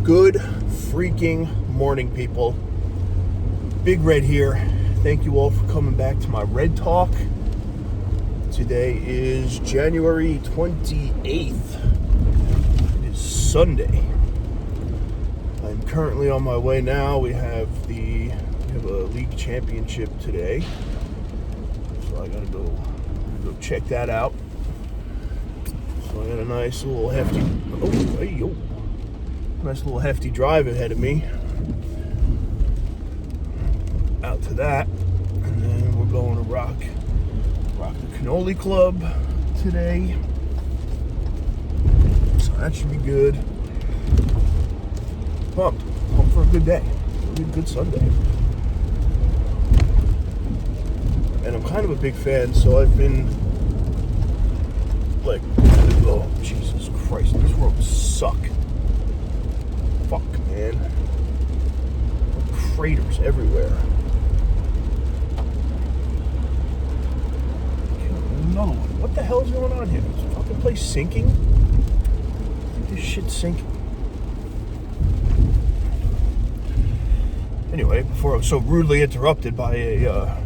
Good freaking morning, people. Big Red here. Thank you all for coming back to my Red Talk. Today is January 28th. It is Sunday. I'm currently on my way now. We have a league championship today. So I gotta go check that out. So I got a nice little hefty drive ahead of me out to that, and then we're going to rock the cannoli club today, so that should be good. Pumped for a good day. It'll be a good Sunday, and I'm kind of a big fan, so I've been like, oh Jesus Christ, these roads suck. Fuck, man. Craters everywhere. Another one. What the hell is going on here? Is this fucking place sinking? I think this shit's sinking. Anyway, before I was so rudely interrupted by a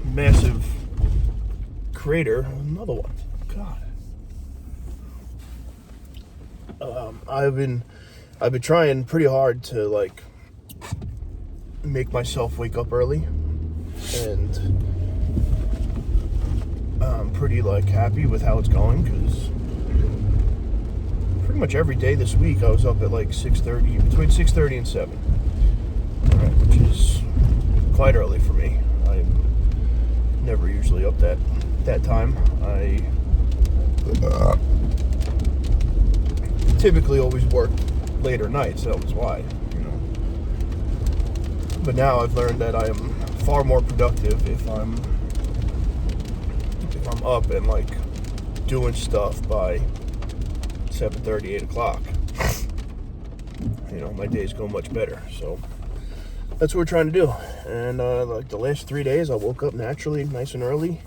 massive crater, another one. God. I've been trying pretty hard to make myself wake up early, and I'm pretty happy with how it's going, because pretty much every day this week I was up at 6:30, between 6:30 and 7, which is quite early for me. I'm never usually up that time. I typically always work later nights, that was why, But now I've learned that I am far more productive if I'm up and doing stuff by 7:30, 8 o'clock. My days go much better. So that's what we're trying to do. And the last 3 days I woke up naturally nice and early,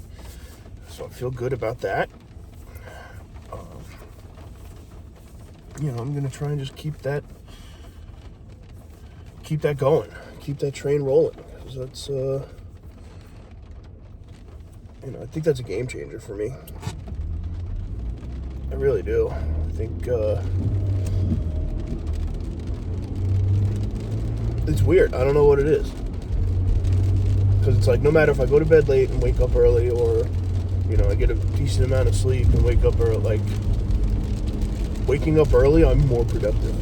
so I feel good about that. I'm gonna try and just keep that going, keep that train rolling, because that's I think that's a game changer for me. I really do. I think it's weird. I don't know what it is, because it's no matter if I go to bed late and wake up early, or I get a decent amount of sleep and wake up early, waking up early, I'm more productive.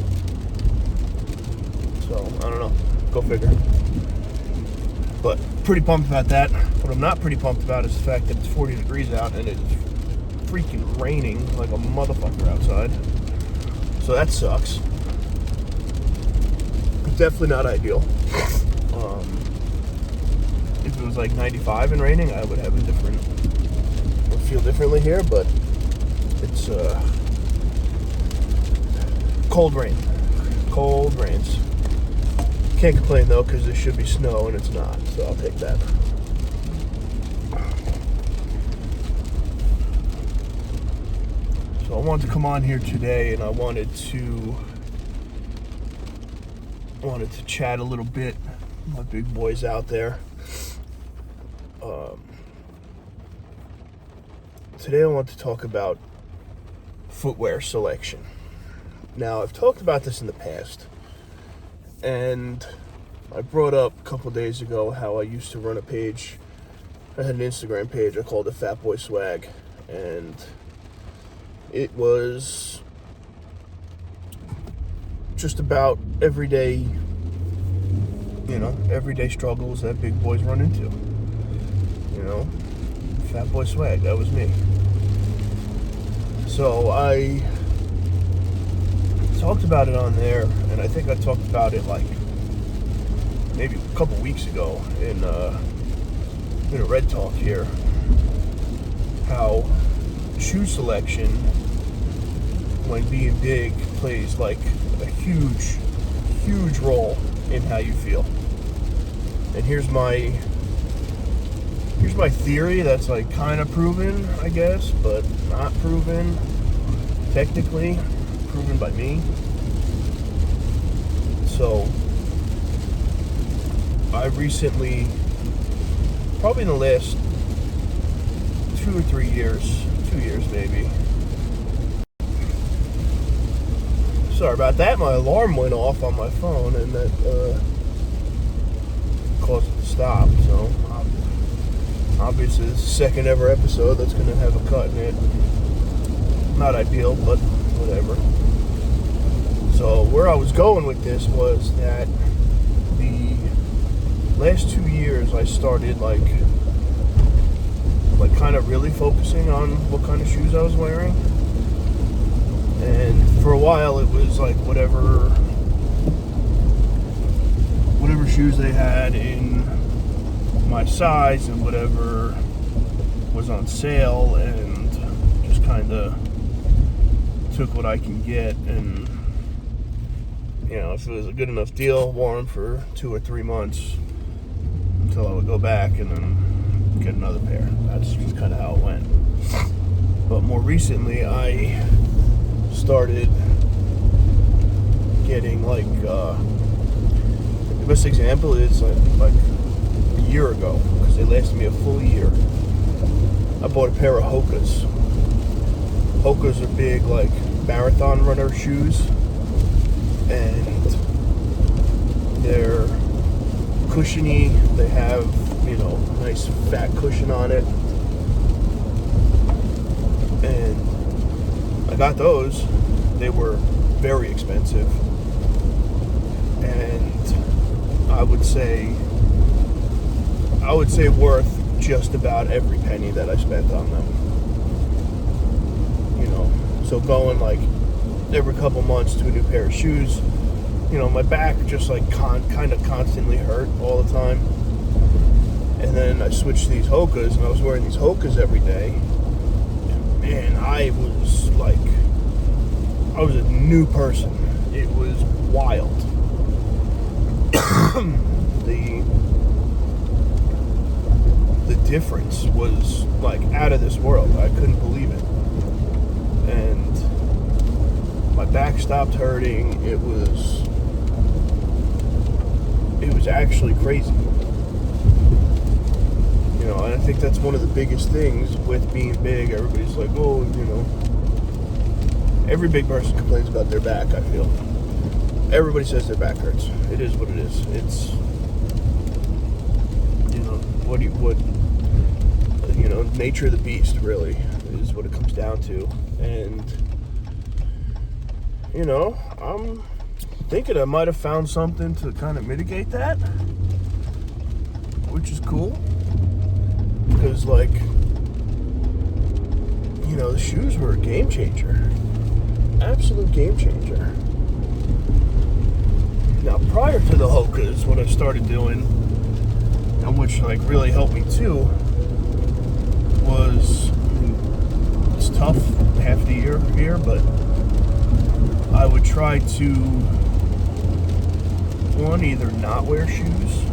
So, I don't know. Go figure. But pretty pumped about that. What I'm not pretty pumped about is the fact that it's 40 degrees out and it's freaking raining like a motherfucker outside. So that sucks. It's definitely not ideal. If it was 95 and raining, I would feel differently here, but it's cold rains. Can't complain though, because there should be snow and it's not, so I'll take that. So I wanted to come on here today, and I wanted to chat a little bit with my big boys out there. Today I want to talk about footwear selection. Now, I've talked about this in the past, and I brought up a couple days ago how I used to run a page. I had an Instagram page. I called it Fat Boy Swag, and it was just about everyday struggles that big boys run into. Fat Boy Swag, that was me. So I talked about it on there, and I think I talked about it maybe a couple weeks ago in a Red Talk here, how shoe selection, when being big, plays a huge role in how you feel. And here's my theory that's kind of proven, I guess, but not proven technically, proven by me. recently, probably in the last 2 or 3 years, 2 years maybe. Sorry about that. My alarm went off on my phone, and that caused it to stop. So obviously, this is the second ever episode that's going to have a cut in it. Not ideal, but whatever. So where I was going with this was that the last 2 years I started like kind of really focusing on what kind of shoes I was wearing. And for a while it was like whatever shoes they had in my size and whatever was on sale, and just kind of took what I can get, and if it was a good enough deal, wore them for 2 or 3 months until I would go back and then get another pair. That's just kind of how it went. But more recently I started getting the best example is like a year ago, because they lasted me a full year. I bought a pair of Hokas. Hokas are big marathon runner shoes, and they're cushiony. They have nice fat cushion on it, and I got those. They were very expensive, and I would say worth just about every penny that I spent on them. So going every couple months to a new pair of shoes, my back just kind of constantly hurt all the time. And then I switched to these Hokas, and I was wearing these Hokas every day. And man, I was a new person. It was wild. The difference was out of this world. I couldn't believe it. And my back stopped hurting. It was actually crazy. And I think that's one of the biggest things with being big. Everybody's like, oh, every big person complains about their back, I feel. Everybody says their back hurts. It is what it is. It's, nature of the beast, really, is what it comes down to. And, I'm thinking I might have found something to kind of mitigate that, which is cool. Because, the shoes were a game changer. Absolute game changer. Now, prior to the Hokas, what I started doing, and which really helped me too, was, it's tough half the year here, but I would try to, either not wear shoes,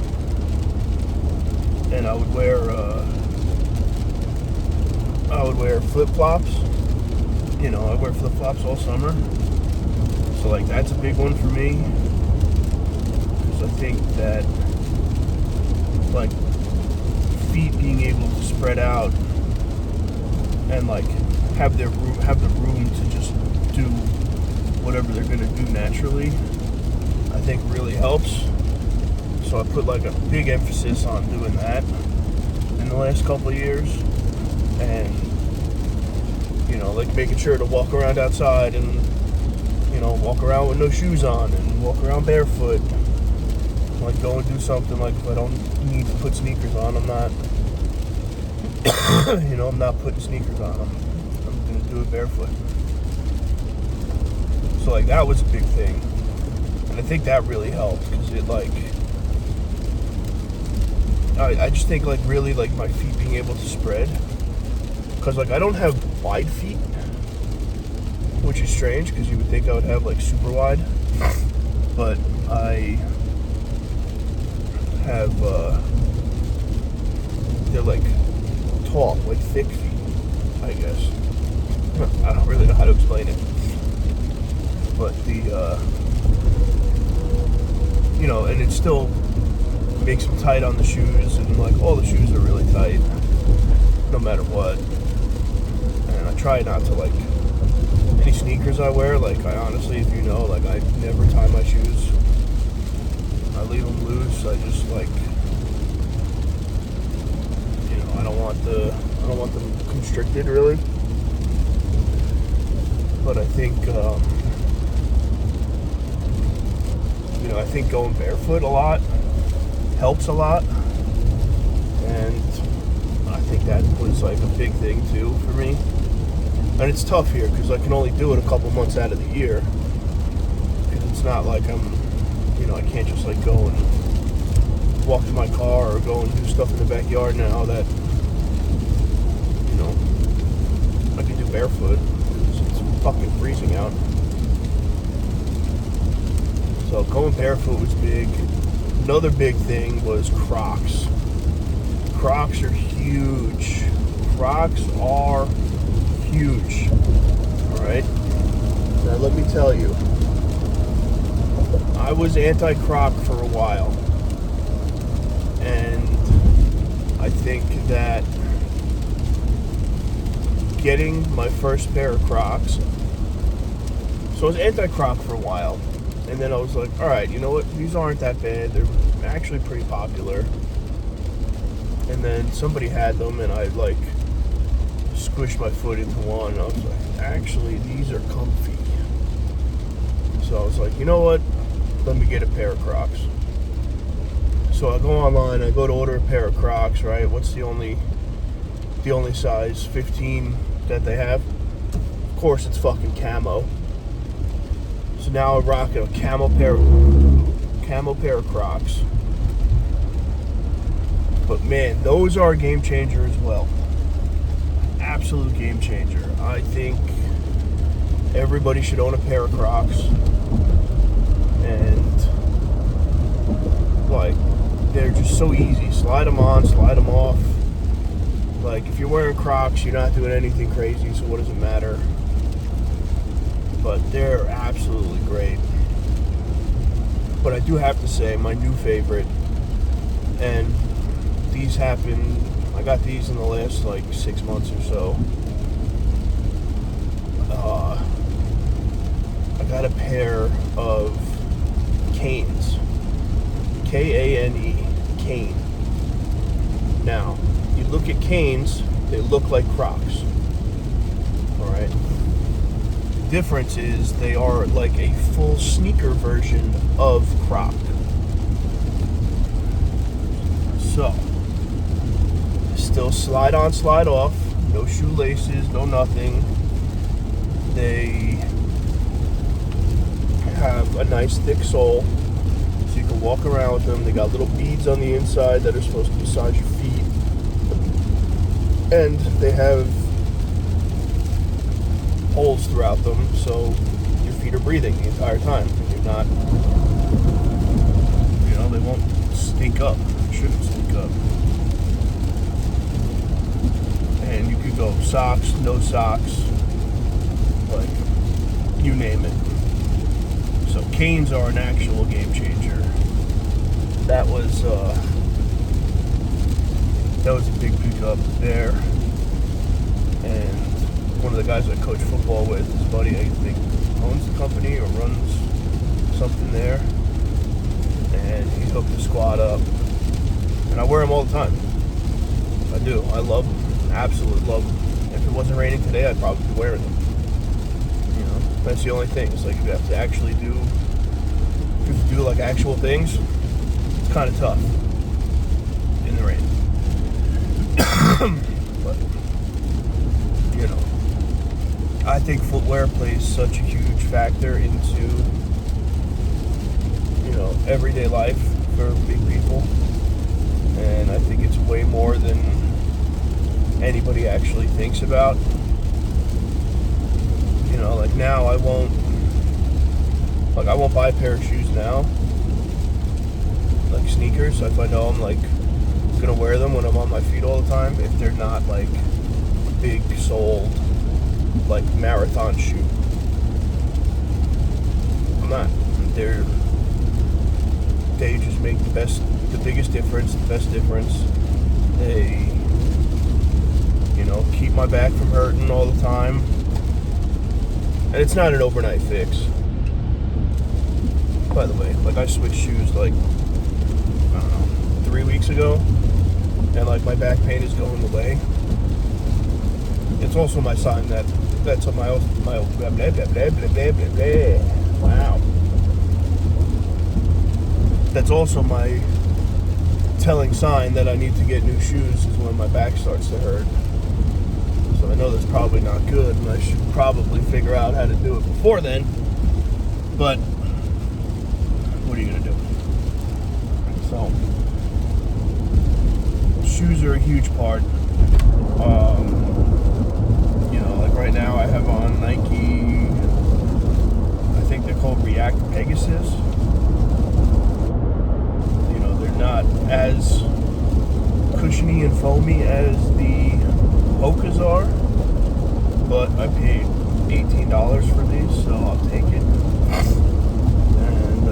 and I would wear flip-flops. I wear flip-flops all summer. So that's a big one for me. Because I think that feet being able to spread out and have the room to just do whatever they're gonna do naturally, I think really helps. So I put a big emphasis on doing that in the last couple of years, and making sure to walk around outside and walk around with no shoes on, and walk around barefoot. Go and do something. If I don't need to put sneakers on, I'm not I'm not putting sneakers on. I'm gonna do it barefoot. So that was a big thing, and I think that really helped, because it I just think really my feet being able to spread, because I don't have wide feet, which is strange because you would think I would have super wide, but I have they're tall, thick feet, I guess. I don't really know how to explain it, but the and it still makes them tight on the shoes, and like all the shoes are really tight, no matter what. And I try not to like any sneakers I wear. Like I honestly, if you know, like I never tie my shoes. I leave them loose. I just like, you know, I don't want them constricted really. But I think, you know, I think going barefoot a lot helps a lot, and I think that was like a big thing too for me. And it's tough here because I can only do it a couple months out of the year, because it's not like I'm, you know, I can't just like go and walk to my car or go and do stuff in the backyard now that, you know, I can do barefoot. It's fucking freezing out. So going barefoot was big. Another big thing was Crocs. Crocs are huge. Crocs are huge. Alright? Now let me tell you, I was anti-Croc for a while. And I think that getting my first pair of Crocs, so I was anti-Croc for a while, and then I was like, alright, you know what, these aren't that bad, they're actually pretty popular. And then somebody had them, and I like squished my foot into one, and I was like, actually, these are comfy. So I was like, you know what, let me get a pair of Crocs. So I go online, I go to order a pair of Crocs, right? What's the only size 15 that they have? Of course, it's fucking camo. So now I'm rocking a camo pair of Crocs. But man, those are a game changer as well. Absolute game changer. I think everybody should own a pair of Crocs. And like, they're just so easy. Slide them on, slide them off. Like, if you're wearing Crocs, you're not doing anything crazy, so what does it matter? But they're absolutely great. But I do have to say, my new favorite, and these happened, I got these in the last like 6 months or so. I got a pair of Canes. K-A-N-E. Cane. Now, you look at Canes, they look like Crocs. Alright? The difference is they are like a full sneaker version of Croc. So, still slide on, slide off. No shoelaces, no nothing. They have a nice thick sole, so you can walk around with them. They got little beads on the inside that are supposed to massage your feet. And they have holes throughout them, so your feet are breathing the entire time. And you're not, you know, they won't stink up. They shouldn't stink up. And you could go socks, no socks, like, you name it. So Canes are an actual game changer. That was a big pickup there. And one of the guys I coach football with, his buddy, I think owns the company or runs something there, and he hooked the squad up, and I wear them all the time. I do. I love them. Absolutely love them. If it wasn't raining today, I'd probably be wearing them. You know, that's the only thing. It's like if you have to actually do like actual things, it's kind of tough in the rain. But, you know, I think footwear plays such a huge factor into, you know, everyday life for big people. And I think it's way more than anybody actually thinks about. You know, like now I won't buy a pair of shoes now, like sneakers, if I know I'm like gonna wear them when I'm on my feet all the time, if they're not like big soled like marathon shoe. I'm not. they just make the biggest difference, the best difference. They, keep my back from hurting all the time. And it's not an overnight fix. By the way, like I switched shoes like, I don't know, 3 weeks ago. And like my back pain is going away. It's also my sign that's on my blah, blah, blah, blah, blah, blah, blah, blah. Wow. That's also my telling sign that I need to get new shoes is when my back starts to hurt. So I know that's probably not good, and I should probably figure out how to do it before then. But what are you gonna do? So shoes are a huge part. Like right now I have on Nike, I think they're called React Pegasus. They're not as cushiony and foamy as the Hokas are, but I paid $18 for these, so I'll take it. And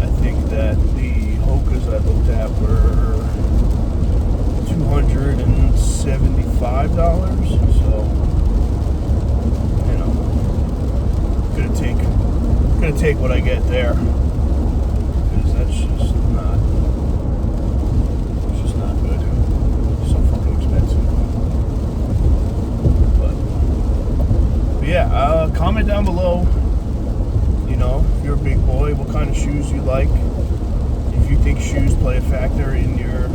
I think that the Hokas I looked at were $275, so gonna take what I get there, because that's just not good. It's so fucking expensive. But yeah, comment down below, if you're a big boy, what kind of shoes you like, if you think shoes play a factor in your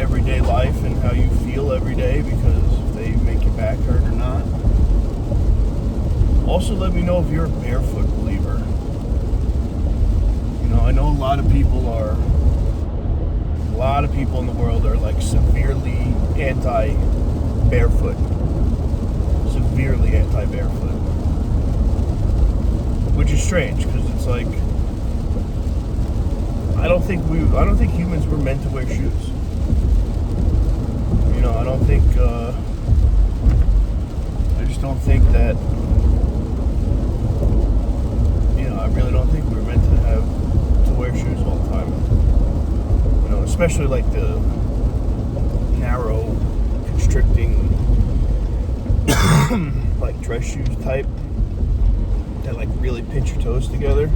everyday life and how you feel every day, because if they make your back hurt or not. Also, let me know if you're a barefoot believer. I know a lot of people in the world are like severely anti-barefoot. Severely anti-barefoot. Which is strange, because it's like, I don't think humans were meant to wear shoes. I don't think, I just don't think that, I really don't think we were meant to wear shoes all the time. Especially like the narrow, constricting, like dress shoes type that like really pinch your toes together.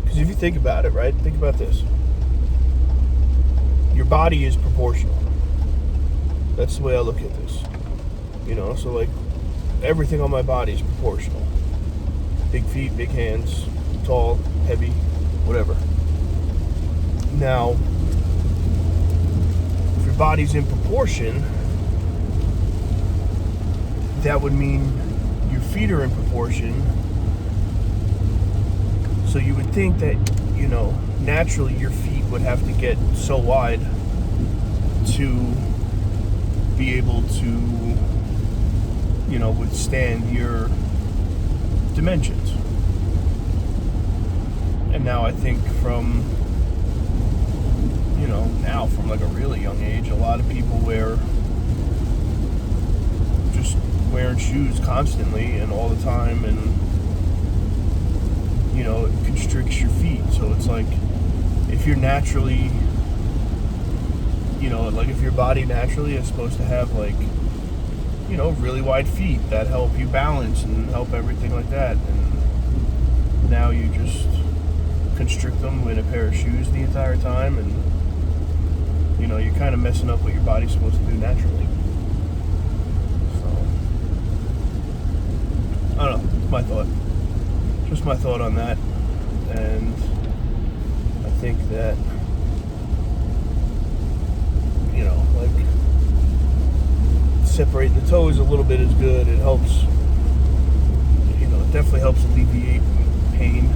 Because if you think about it, right? Think about this. Your body is proportional. That's the way I look at this. So like everything on my body is proportional. Big feet, big hands, tall, heavy, whatever. Now, if your body's in proportion, that would mean your feet are in proportion. So you would think that, naturally your feet would have to get so wide to be able to, withstand your dimensions. And now I think from like a really young age, a lot of people wearing shoes constantly and all the time, and it constricts your feet. So it's like, if you're naturally, like if your body naturally is supposed to have like, really wide feet that help you balance and help everything like that, and now you just constrict them in a pair of shoes the entire time, and you're kind of messing up what your body's supposed to do naturally. So I don't know, my thought. Just my thought on that. And I think that, like separating the toes a little bit is good. It helps, it definitely helps alleviate pain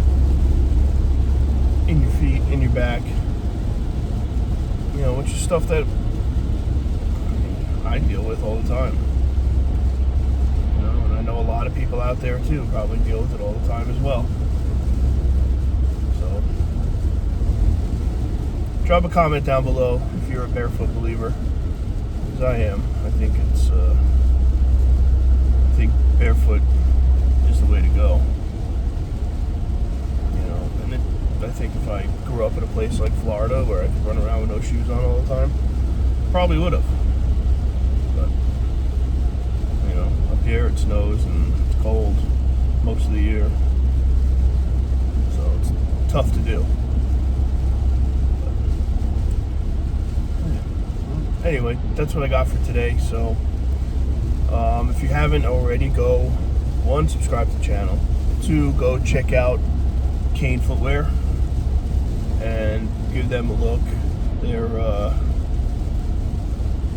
in your feet, in your back. Which is stuff that I deal with all the time. And I know a lot of people out there too probably deal with it all the time as well. So drop a comment down below if you're a barefoot believer, because I am. I think barefoot think if I grew up in a place like Florida where I could run around with no shoes on all the time, probably would have. But, you know, up here it snows and it's cold most of the year. So it's tough to do. But, anyway, that's what I got for today. So if you haven't already, go, 1, subscribe to the channel. 2, go check out Kane Footwear and give them a look.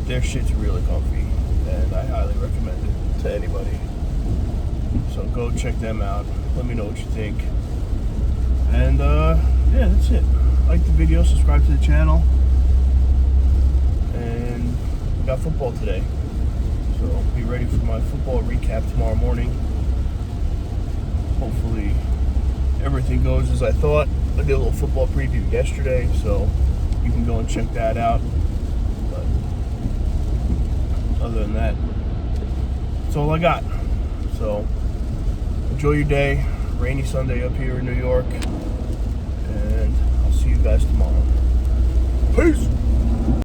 Their shit's really comfy, and I highly recommend it to anybody. So go check them out. Let me know what you think. And yeah, that's it. Like the video, subscribe to the channel, and we got football today. So be ready for my football recap tomorrow morning. Hopefully everything goes as I thought. I did a little football preview yesterday, so you can go and check that out. But other than that, that's all I got. So enjoy your day. Rainy Sunday up here in New York, and I'll see you guys tomorrow. Peace.